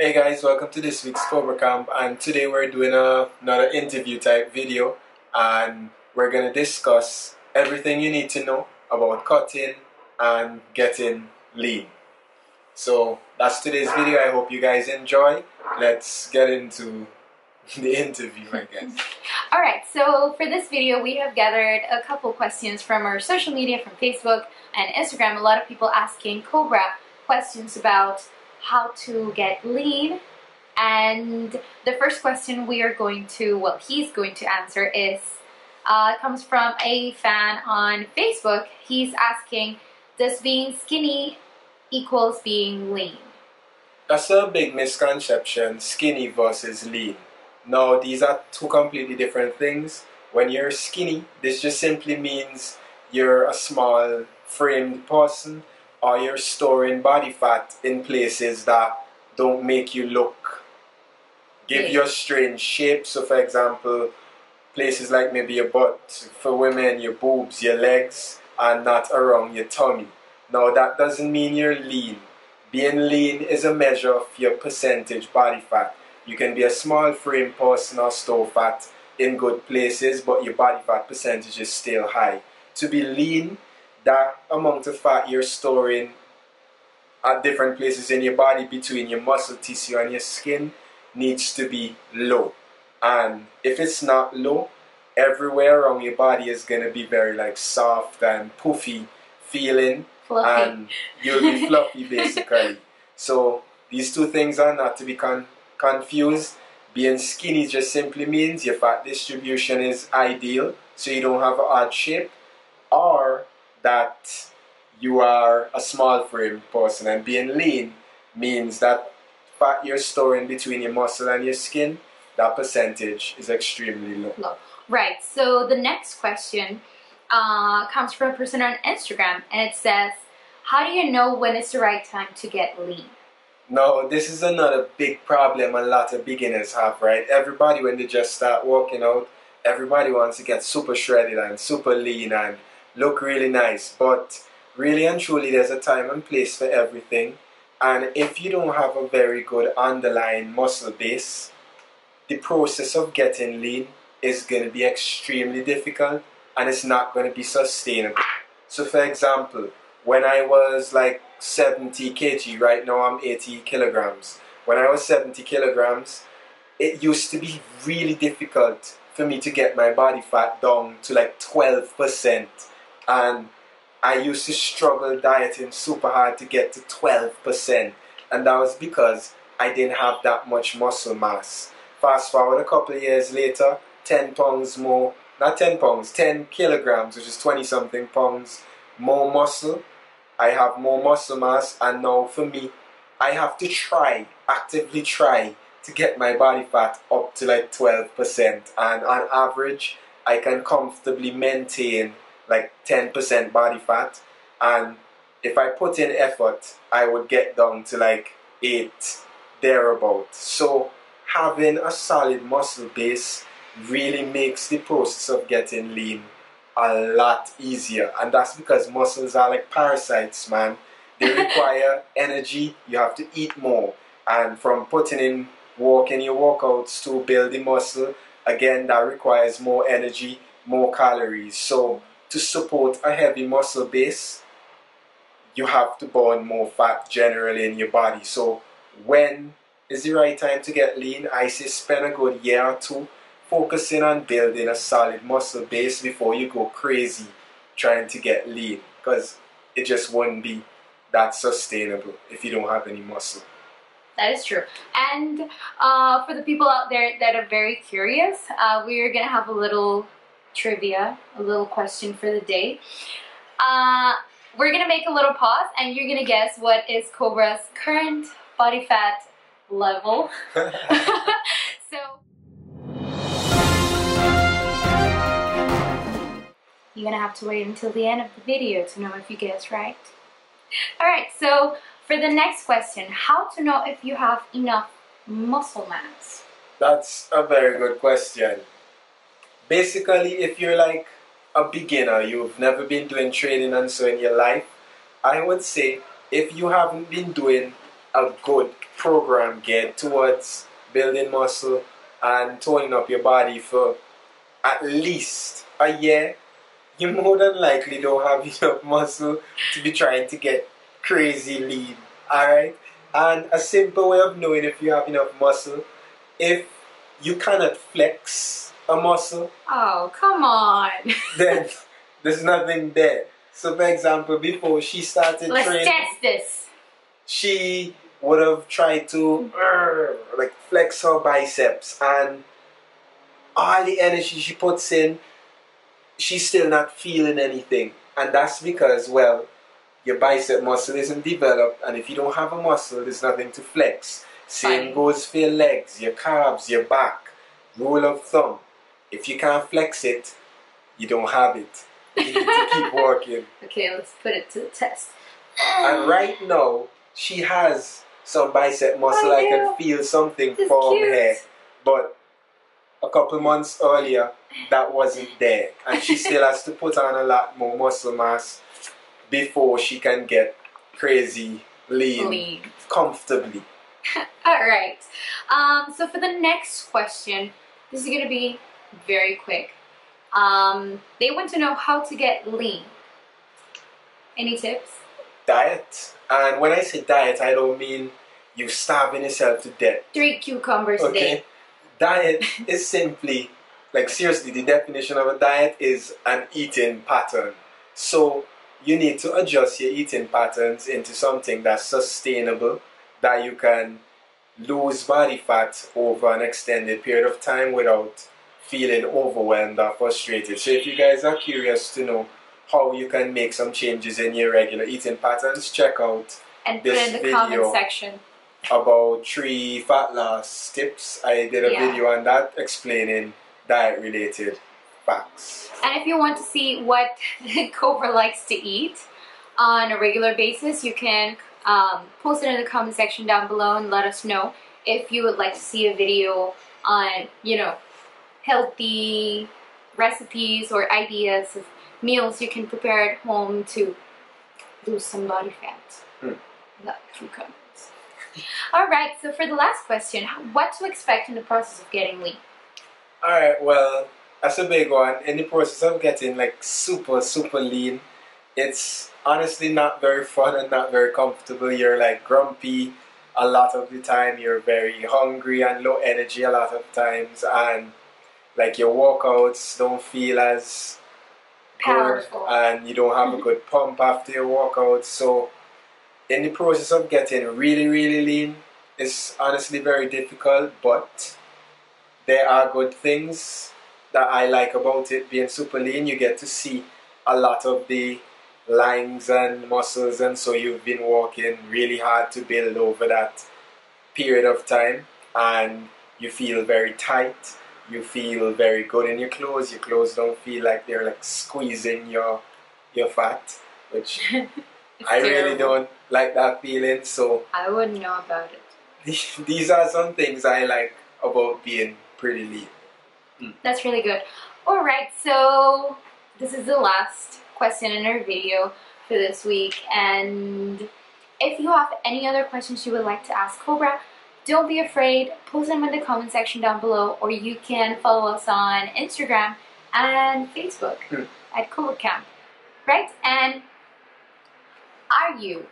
Hey guys, welcome to this week's CobraCamp, and today we're doing another interview type video, and we're going to discuss everything you need to know about cutting and getting lean. So that's today's video. I hope you guys enjoy. Let's get into the interview, I guess. Alright, so for this video we have gathered a couple questions from our social media, from Facebook and Instagram. A lot of people asking Cobra questions about how to get lean, and the first question we are going to, well, he's going to answer is comes from a fan on Facebook. He's asking, does being skinny equals being lean? That's a big misconception, skinny versus lean. Now, these are two completely different things. When you're skinny, this just simply means you're a small framed person, or you're storing body fat in places that don't make you give you a strange shape. So for example, places like maybe your butt, for women, your boobs, your legs, and not around your tummy. Now that doesn't mean you're lean. Being lean is a measure of your percentage body fat. You can be a small frame person or store fat in good places, but your body fat percentage is still high. To be lean, that amount of fat you're storing at different places in your body between your muscle tissue and your skin needs to be low. And if it's not low, everywhere around your body is going to be very soft and poofy feeling, fluffy. And you'll be fluffy basically. So these two things are not to be confused. Being skinny just simply means your fat distribution is ideal, so you don't have an odd shape, or that you are a small framed person. And being lean means that fat you're storing between your muscle and your skin, that percentage is extremely low. Right, so the next question comes from a person on Instagram, and it says, how do you know when it's the right time to get lean? Now, this is another big problem a lot of beginners have, right? Everybody, when they just start working out, everybody wants to get super shredded and super lean and look really nice, but really and truly there's a time and place for everything. And if you don't have a very good underlying muscle base, the process of getting lean is going to be extremely difficult, and it's not going to be sustainable. So for example, when I was 70 kg, right now I'm 80 kilograms. When I was 70 kilograms, it used to be really difficult for me to get my body fat down to 12%. And I used to struggle dieting super hard to get to 12%. And that was because I didn't have that much muscle mass. Fast forward a couple of years later, 10 pounds more, not 10 pounds, 10 kilograms, which is 20 something pounds more muscle. I have more muscle mass, and now for me, I have to actively try to get my body fat up to 12%. And on average, I can comfortably maintain 10% body fat, and if I put in effort, I would get down to 8 thereabouts. So having a solid muscle base really makes the process of getting lean a lot easier, and that's because muscles are like parasites, man. They require energy. You have to eat more, and from putting in work in your workouts to build the muscle, again, that requires more energy, more calories. So to support a heavy muscle base, you have to burn more fat generally in your body. So when is the right time to get lean? I say spend a good year or two focusing on building a solid muscle base before you go crazy trying to get lean, because it just wouldn't be that sustainable if you don't have any muscle. That is true. And for the people out there that are very curious, we're going to have a little trivia, a little question for the day. We're going to make a little pause, and you're going to guess what is Cobra's current body fat level. So you're going to have to wait until the end of the video to know if you guess right. Alright, so for the next question, how to know if you have enough muscle mass? That's a very good question. Basically, if you're a beginner, you've never been doing training and so in your life, I would say if you haven't been doing a good program geared towards building muscle and toning up your body for at least a year, you more than likely don't have enough muscle to be trying to get crazy lean. Alright? And a simple way of knowing if you have enough muscle, if you cannot flex a muscle, oh, come on. then there's nothing there. So for example, before she started Let's training, test this. she would have tried to like flex her biceps, and all the energy she puts in, she's still not feeling anything. And that's because, well, your bicep muscle isn't developed, and if you don't have a muscle, there's nothing to flex. Same goes for your legs, your calves, your back. Rule of thumb, if you can't flex it, you don't have it. You need to keep working. Okay, let's put it to the test. And right now, she has some bicep muscle. I can feel something form here. But a couple months earlier, that wasn't there. And she still has to put on a lot more muscle mass before she can get crazy lean. Comfortably. Alright. So for the next question, this is going to be very quick. They want to know how to get lean. Any tips? Diet. And when I say diet, I don't mean you starving yourself to death. 3 cucumbers a day. Diet is simply, like seriously, the definition of a diet is an eating pattern. So you need to adjust your eating patterns into something that's sustainable, that you can lose body fat over an extended period of time without feeling overwhelmed or frustrated. So if you guys are curious to know how you can make some changes in your regular eating patterns, check out and this put it in the video comment section about 3 fat loss tips. I did a video on that explaining diet related facts. And if you want to see what Cobra likes to eat on a regular basis, you can post it in the comment section down below and let us know if you would like to see a video on, you know, healthy recipes or ideas of meals you can prepare at home to lose some body fat. Without cucumbers. Alright, so for the last question, what to expect in the process of getting lean? Alright, well, that's a big one. In the process of getting like super lean, it's honestly not very fun and not very comfortable. You're like grumpy a lot of the time, you're very hungry and low energy a lot of times, and like your workouts don't feel as powerful good, and you don't have a good pump after your workouts. So in the process of getting really lean, it's honestly very difficult, but there are good things that I like about it being super lean. You get to see a lot of the lines and muscles, and so you've been working really hard to build over that period of time, and you feel very tight, you feel very good in your clothes don't feel like they're like squeezing your fat, which I really don't like that feeling. So I wouldn't know about it. These are some things I like about being pretty lean. That's really good. Alright, so this is the last question in our video for this week, and if you have any other questions you would like to ask Cobra, don't be afraid, post them in the comment section down below, or you can follow us on Instagram and Facebook at CobraCamp, right? And are you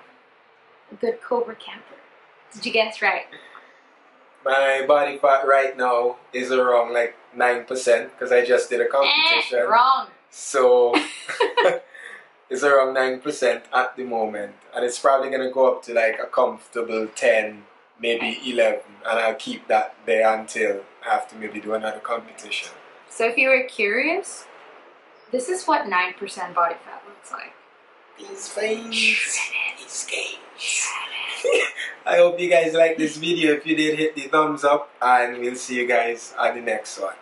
a good Cobra camper? Did you guess right? My body fat right now is around like 9% because I just did a competition. Wrong. So it's around 9% at the moment, and it's probably going to go up to like a comfortable 10, maybe 11, and I'll keep that there until I have to maybe do another competition. So if you were curious, this is what 9% body fat looks like. These veins, these gains. I hope you guys like this video. If you did, hit the thumbs up, and we'll see you guys on the next one.